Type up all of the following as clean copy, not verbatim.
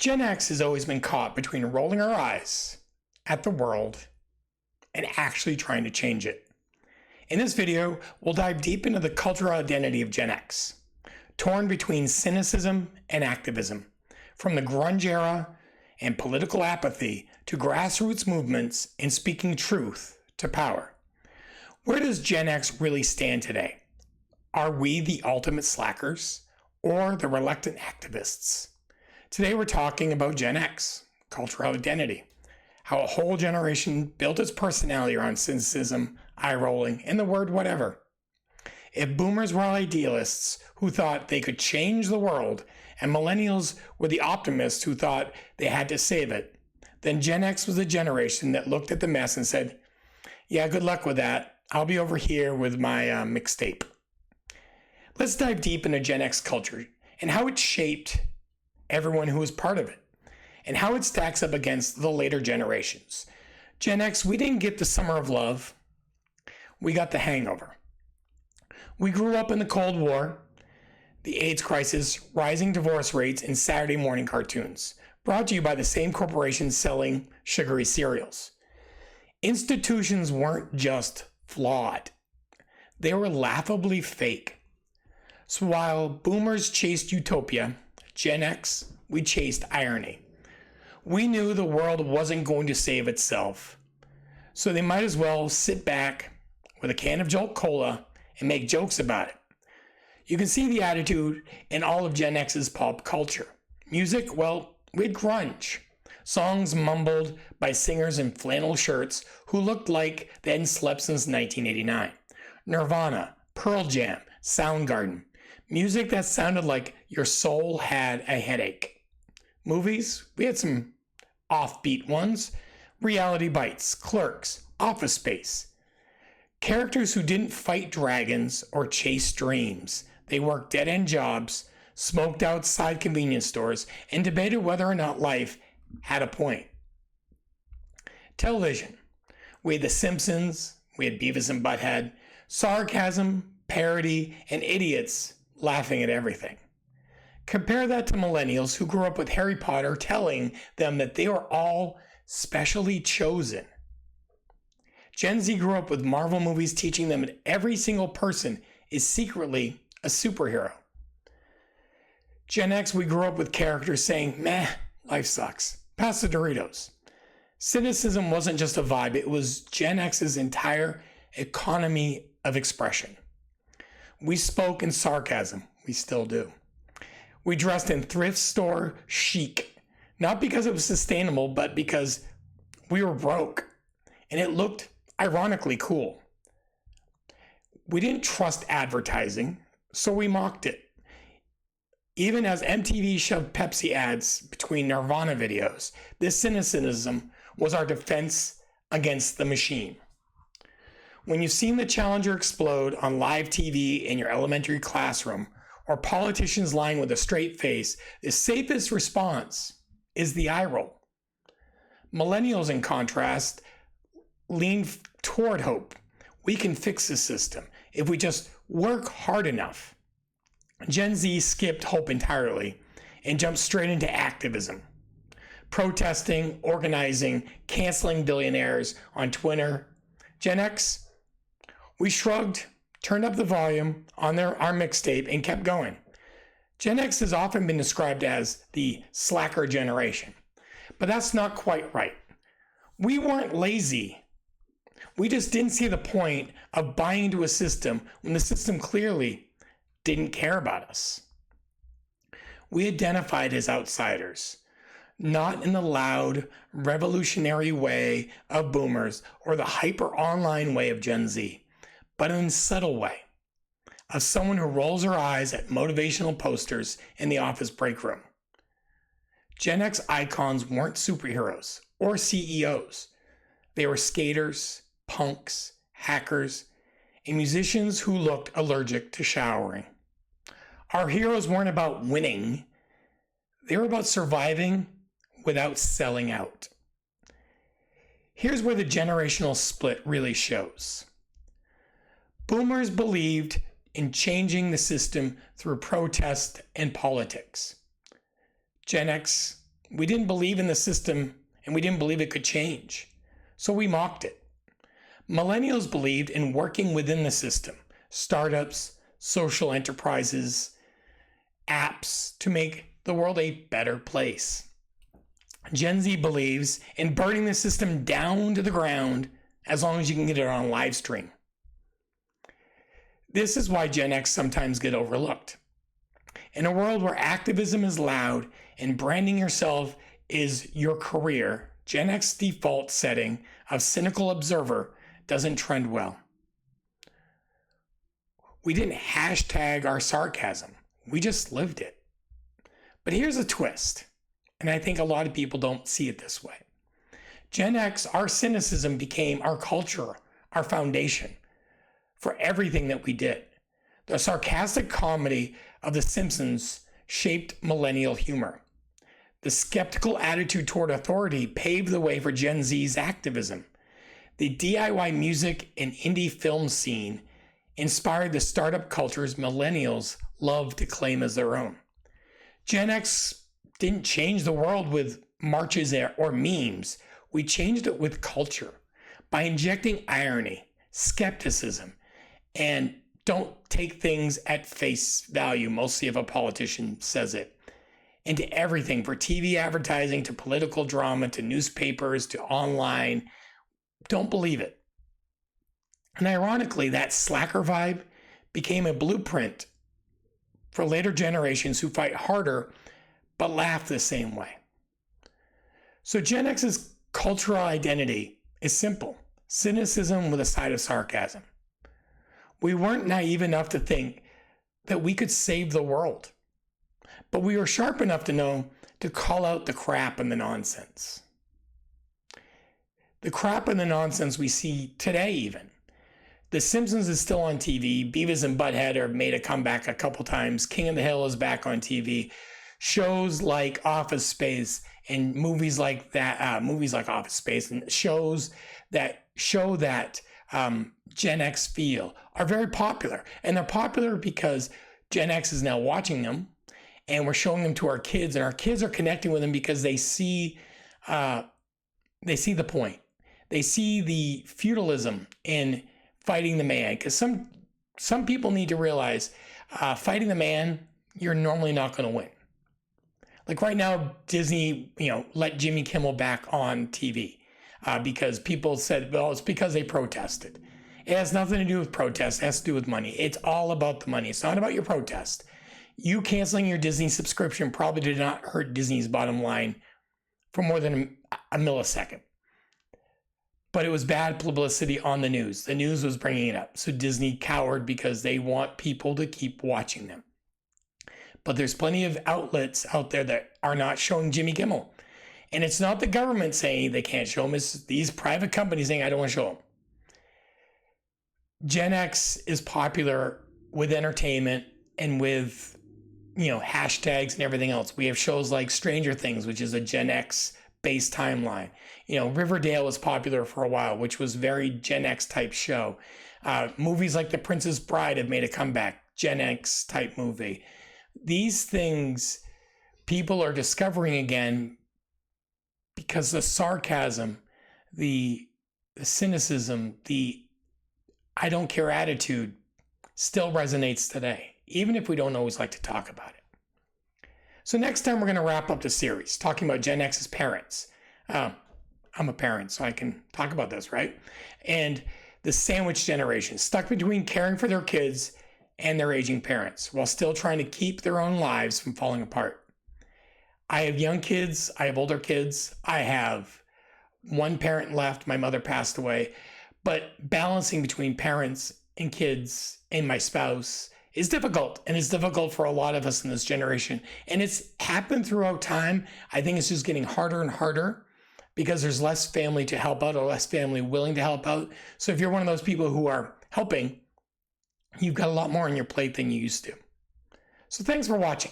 Gen X has always been caught between rolling our eyes at the world and actually trying to change it. In this video, we'll dive deep into the cultural identity of Gen X, torn between cynicism and activism, from the grunge era and political apathy to grassroots movements and speaking truth to power. Where does Gen X really stand today? Are we the ultimate slackers or the reluctant activists? Today we're talking about Gen X, cultural identity, how a whole generation built its personality around cynicism, eye-rolling, and the word whatever. If boomers were idealists who thought they could change the world, and millennials were the optimists who thought they had to save it, then Gen X was a generation that looked at the mess and said, yeah, good luck with that. I'll be over here with my mixtape. Let's dive deep into Gen X culture and how it shaped everyone who was part of it, and how it stacks up against the later generations. Gen X, we didn't get the summer of love. We got the hangover. We grew up in the Cold War, the AIDS crisis, rising divorce rates, and Saturday morning cartoons, brought to you by the same corporations selling sugary cereals. Institutions weren't just flawed. They were laughably fake. So while boomers chased utopia, Gen X, we chased irony. We knew the world wasn't going to save itself, so they might as well sit back with a can of Jolt Cola and make jokes about it. You can see the attitude in all of Gen X's pop culture. Music, well, we had grunge. Songs mumbled by singers in flannel shirts who looked like they hadn't slept since 1989. Nirvana, Pearl Jam, Soundgarden. Music that sounded like your soul had a headache. Movies, we had some offbeat ones. Reality Bites, Clerks, Office Space. Characters who didn't fight dragons or chase dreams. They worked dead-end jobs, smoked outside convenience stores, and debated whether or not life had a point. Television, we had The Simpsons, we had Beavis and Butthead, sarcasm, parody, and idiots laughing at everything. Compare that to millennials who grew up with Harry Potter telling them that they were all specially chosen. Gen Z grew up with Marvel movies teaching them that every single person is secretly a superhero. Gen X, we grew up with characters saying, meh, life sucks. Pass the Doritos. Cynicism wasn't just a vibe, it was Gen X's entire economy of expression. We spoke in sarcasm. We still do. We dressed in thrift store chic, not because it was sustainable, but because we were broke and it looked ironically cool. We didn't trust advertising, so we mocked it. Even as MTV shoved Pepsi ads between Nirvana videos, this cynicism was our defense against the machine. When you've seen the Challenger explode on live TV in your elementary classroom, or politicians lying with a straight face, the safest response is the eye roll. Millennials, in contrast, lean toward hope. We can fix the system if we just work hard enough. Gen Z skipped hope entirely and jumped straight into activism. Protesting, organizing, canceling billionaires on Twitter. Gen X, we shrugged, turned up the volume on our mixtape, and kept going. Gen X has often been described as the slacker generation, but that's not quite right. We weren't lazy. We just didn't see the point of buying into a system when the system clearly didn't care about us. We identified as outsiders, not in the loud, revolutionary way of boomers or the hyper online way of Gen Z, but in a subtle way of someone who rolls her eyes at motivational posters in the office break room. Gen X icons weren't superheroes or CEOs. They were skaters, punks, hackers, and musicians who looked allergic to showering. Our heroes weren't about winning. They were about surviving without selling out. Here's where the generational split really shows. Boomers believed in changing the system through protest and politics. Gen X, We didn't believe in the system and we didn't believe it could change. So we mocked it. Millennials believed in working within the system, startups, social enterprises, apps to make the world a better place. Gen Z believes in burning the system down to the ground as long as you can get it on live stream. This is why Gen X sometimes get overlooked. In a world where activism is loud and branding yourself is your career, Gen X default setting of cynical observer doesn't trend well. We didn't hashtag our sarcasm. We just lived it. But here's a twist, and I think a lot of people don't see it this way. Gen X, our cynicism became our culture, our foundation for everything that we did. The sarcastic comedy of The Simpsons shaped millennial humor. The skeptical attitude toward authority paved the way for Gen Z's activism. The DIY music and indie film scene inspired the startup cultures millennials love to claim as their own. Gen X didn't change the world with marches or memes. We changed it with culture by injecting irony, skepticism, and don't take things at face value, mostly if a politician says it, into everything, for TV advertising to political drama to newspapers to online. Don't believe it. And ironically, that slacker vibe became a blueprint for later generations who fight harder but laugh the same way. So Gen X's cultural identity is simple: cynicism with a side of sarcasm. We weren't naive enough to think that we could save the world, but we were sharp enough to know to call out the crap and the nonsense. The crap and the nonsense we see today even. The Simpsons is still on TV. Beavis and Butthead have made a comeback a couple times. King of the Hill is back on TV. Shows like Office Space and movies like Office Space and shows that show that Gen X feel are very popular. And they're popular because Gen X is now watching them and we're showing them to our kids, and our kids are connecting with them because they see the point. They see the feudalism in fighting the man, because some people need to realize fighting the man, you're normally not going to win. Like right now, Disney, let Jimmy Kimmel back on TV because people said, well, it's because they protested. It has nothing to do with protest. It has to do with money. It's all about the money. It's not about your protest. You canceling your Disney subscription probably did not hurt Disney's bottom line for more than a millisecond. But it was bad publicity on the news. The news was bringing it up. So Disney cowered because they want people to keep watching them. But there's plenty of outlets out there that are not showing Jimmy Kimmel. And it's not the government saying they can't show him. It's these private companies saying, I don't want to show him. Gen X is popular with entertainment and with, hashtags and everything else. We have shows like Stranger Things, which is a Gen X based timeline. Riverdale was popular for a while, which was very Gen X type show. Movies like The Princess Bride have made a comeback, Gen X type movie. These things people are discovering again because the sarcasm, the cynicism, the I don't care attitude still resonates today, even if we don't always like to talk about it. So next time we're going to wrap up the series talking about Gen X's parents. I'm a parent, so I can talk about this, right? And the sandwich generation, stuck between caring for their kids and their aging parents while still trying to keep their own lives from falling apart. I have young kids. I have older kids. I have one parent left. My mother passed away. But balancing between parents and kids and my spouse is difficult. And it's difficult for a lot of us in this generation. And it's happened throughout time. I think it's just getting harder and harder because there's less family to help out or less family willing to help out. So if you're one of those people who are helping, you've got a lot more on your plate than you used to. So thanks for watching.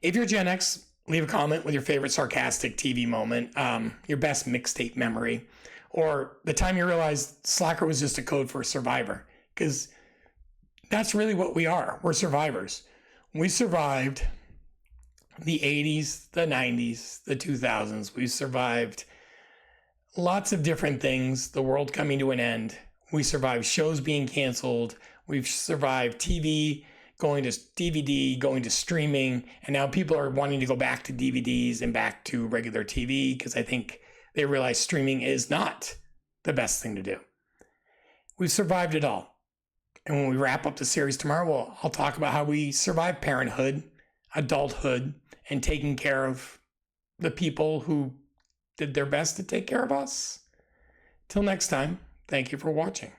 If you're Gen X, leave a comment with your favorite sarcastic TV moment, your best mixtape memory, or the time you realized Slacker was just a code for a survivor, because that's really what we are. We're survivors. We survived the 80s, the 90s, the 2000s. We've survived lots of different things, the world coming to an end. We survived shows being canceled. We've survived TV going to DVD, going to streaming, and now people are wanting to go back to DVDs and back to regular TV because I think they realize streaming is not the best thing to do. We've survived it all. And when we wrap up the series tomorrow, I'll talk about how we survived parenthood, adulthood, and taking care of the people who did their best to take care of us. Till next time, thank you for watching.